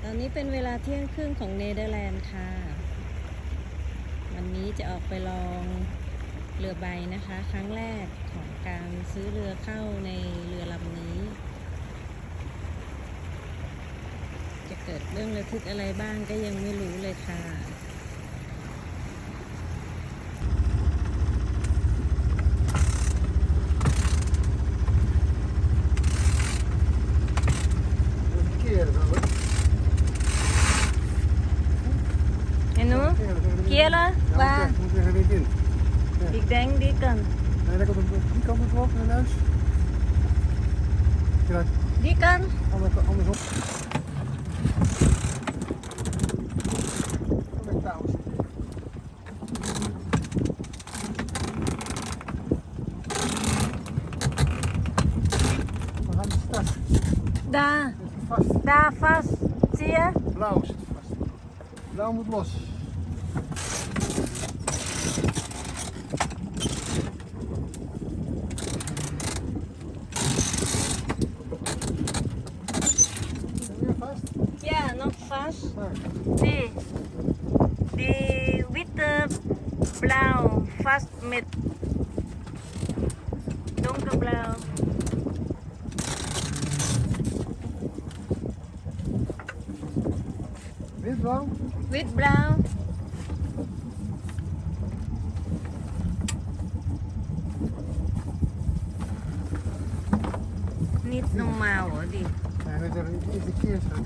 อนนี้เป็นเวลาเที่ยงครึ่งของเนเธอร์แลนด์ค่ะวันนี้จะออกไปลองเรือใบนะคะครั้งแรกของการซื้อเรือเข้าในเรือลำนี้จะเกิดเรื่องระทึกอะไรบ้างก็ยังไม่รู้เลยค่ะKeren, waar? Ik denk die kant. Nee, dat komt die kant op, naar huis. Die kant? Andersom. We gaan de stad. Daar. Vast. Daar vast. Zie je? Blauw zit vast. Blauw moet los. Ja, nog vast. Die witte blauw vast met donkerblauw. Wit-blauw? Wit-blauw. Niet normaal hoor, die. Nee, dat is de keer zo.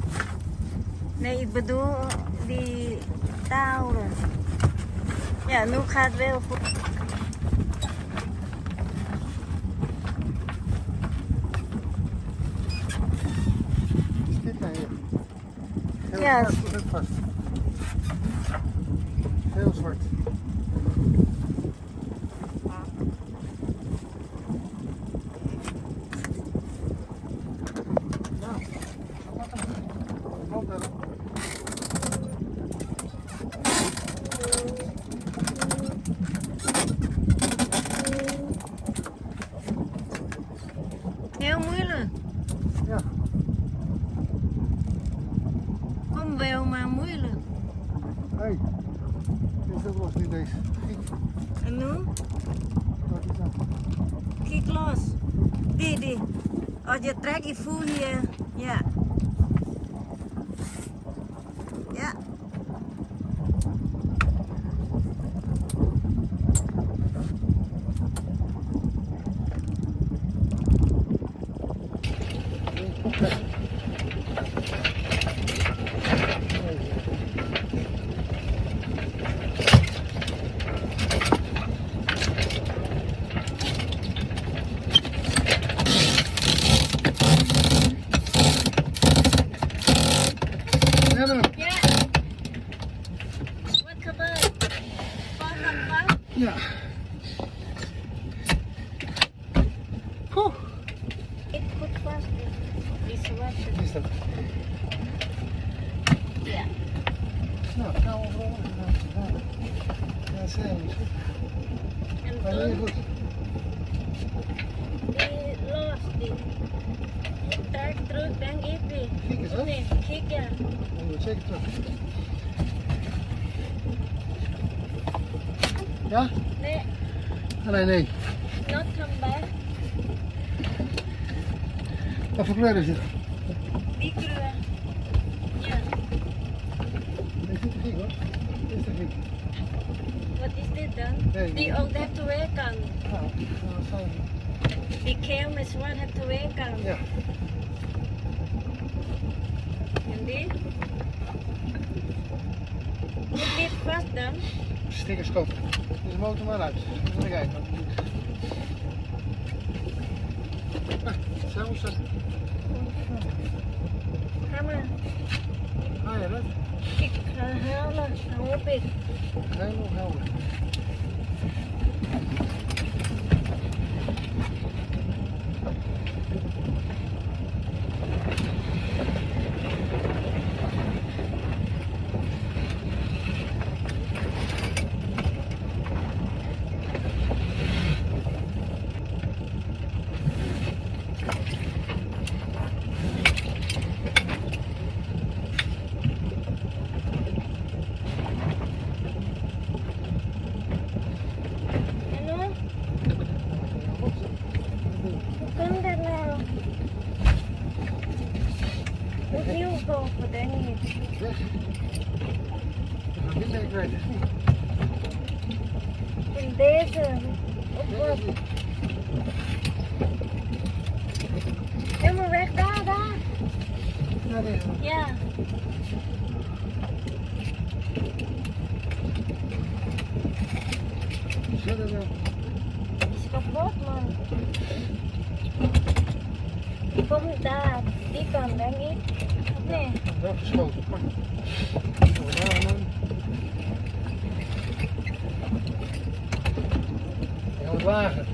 Nee, ik bedoel die touwen. Ja, nu gaat het wel goed. Is dit nou hier? Heel Ja. vast, heel vast. Heel zwart. Heel moeilijk. Ja. Kom wel, maar moeilijk. Hé, dit is ook los niet deze. En nu? Wat is dat? Kijk los. Die. Als je trekt, je voelt hier. Ja. Ja. We hebben hem. Ja. Wat gebeurt? Vast en vast. Ja. Oeh. Ik goed vast. Die zwarte. Wat is dat? Ja. Nou, gaan we overal. Ja, dat is helemaal goed. En Maar heel toen goed. die los die. Je trekt terug, denk ik die. Kijk eens, hè? Nee, kijk ja. Dan moet je zeker terug. Ja? Nee, Nee, nee. Nok Changmai. Wat voor kleur is het? Die kleur. Ja. Dit is niet te gek hoor. Dit is te gek. Wat is dit dan? Nee, Die ook heeft twee kanten. Nou, dat zijn. Die keel met zwart heeft twee kanten. Ja. En die? Moet dit vast dan? Stickerskop. Dus de motor maar uit. Even kijken. Zelfs dat. Ga maar. Ah ja, dat. Ik ga halen. Hoop ik. Helemaal helder. Weg. We gaan dit mee kwijt. In deze. Op wat? Helemaal weg, daar. Ja, deze. Ja. Zet het wel. Is kapot, man. Kom daar, die kant, denk ik. Of nee? Wel geschoten. Pak. Daar, man. Heel lager.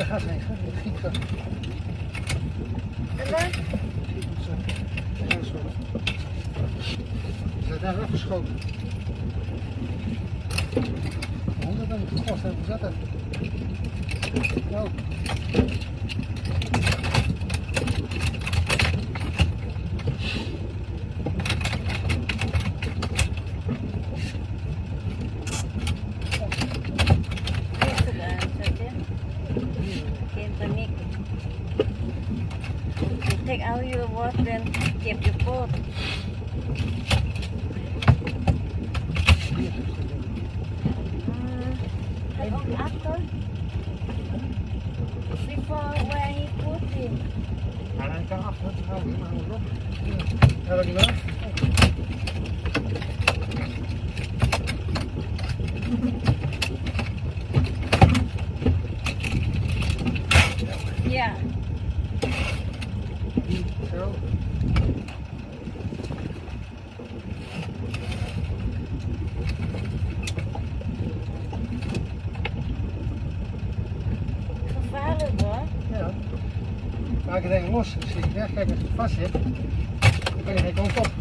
Ga heen. Giet zo. En dan? Giet het zo. Ja, zo. Ze zijn daar afgeschoten. 100 dan moet je vast hebben zetten. Nou. Take out your watch then เก็บ your phone. Take off after. Before where he put it. Maar hij kan achter. Hou hem maar op. Ja, dat gedaan. Yeah. Zo. Gevaarlijk hoor. Ja. Maak het even los. Zie je weg. Kijk, als het vast zit, dan kan je geen kant op.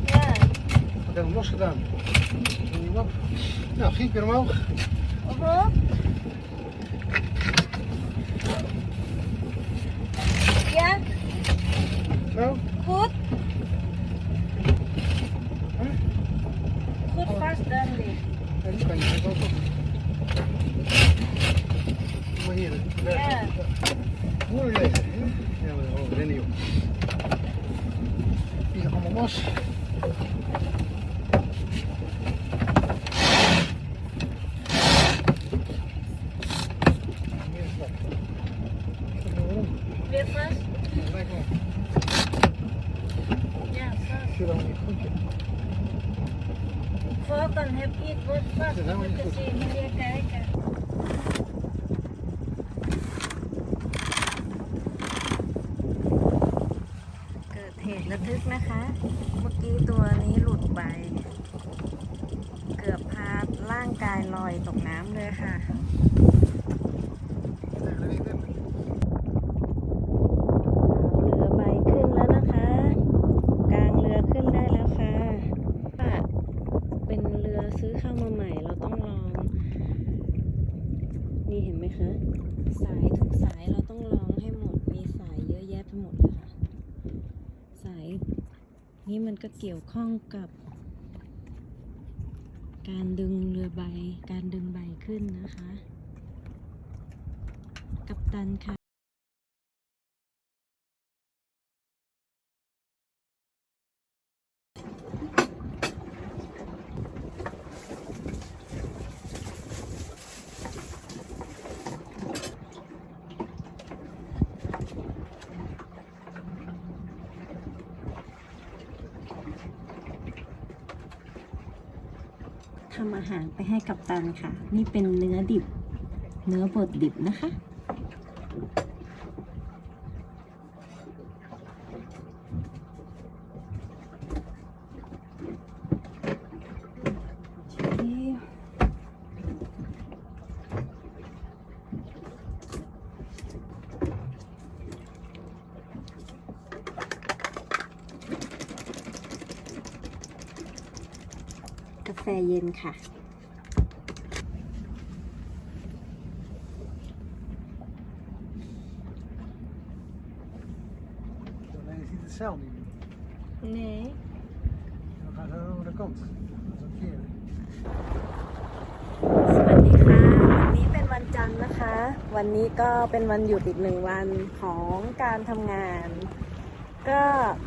Ja. Ik heb hem los gedaan. Doe hem op. Nou, giet weer omhoog. Omhoog. Ja. Zo. Goed. Huh? Goed vast dan dit. Ja, die kan je geen kant op. Doe maar hier. Ja. Mooi deze. Hè? Ja, we gaan erin joh. Die zijn allemaal los. Hier is dat. Kijk maar waarom. Weer vast. Ja, lijkt wel. Ja, vast. Zit allemaal niet goed. Joh. Voorkant heb je het wordt vast. Zit helemaal niet Moet goed. je zien, hier kijken.เกิดเหตุระทึกนะคะ เมื่อกี้ตัวนี้หลุดไป เกือบพาร่างกายลอยตกน้ำเลยค่ะ Tegen de wind in. เรือใบขึ้นแล้วนะคะ กลางเรือขึ้นได้แล้วค่ะถ้าเป็นเรือซื้อเข้ามาใหม่เราต้องลอง นี่เห็นไหมคะ สายทุกสายเราต้องลองให้หมด มีสายเยอะแยะไปหมดเลยค่ะ สายนี้มันก็เกี่ยวข้องกับ การดึงเรือใบ การดึงใบขึ้นนะคะ กัปตันค่ะ ทำอาหารไปให้กัปตันค่ะ นี่เป็นเนื้อดิบ เนื้อบดดิบนะคะ กาแฟเย็นค่ะ Alleen je ziet het zeil niet meer. Nee. Dan gaan ze over de kant. Dat is een keer. สวัสดีค่ะ วันนี้เป็นวันจันทร์นะคะ วันนี้ก็เป็นวันหยุดอีกหนึ่งวันของการทำงาน ก็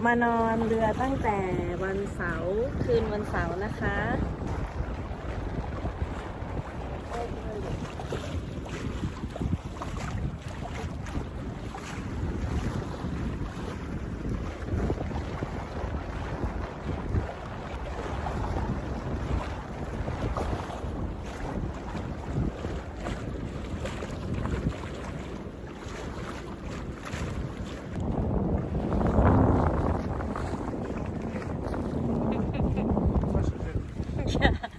มานอนเรือตั้งแต่วันเสาร์คืนวันเสาร์นะคะ Vast gezet.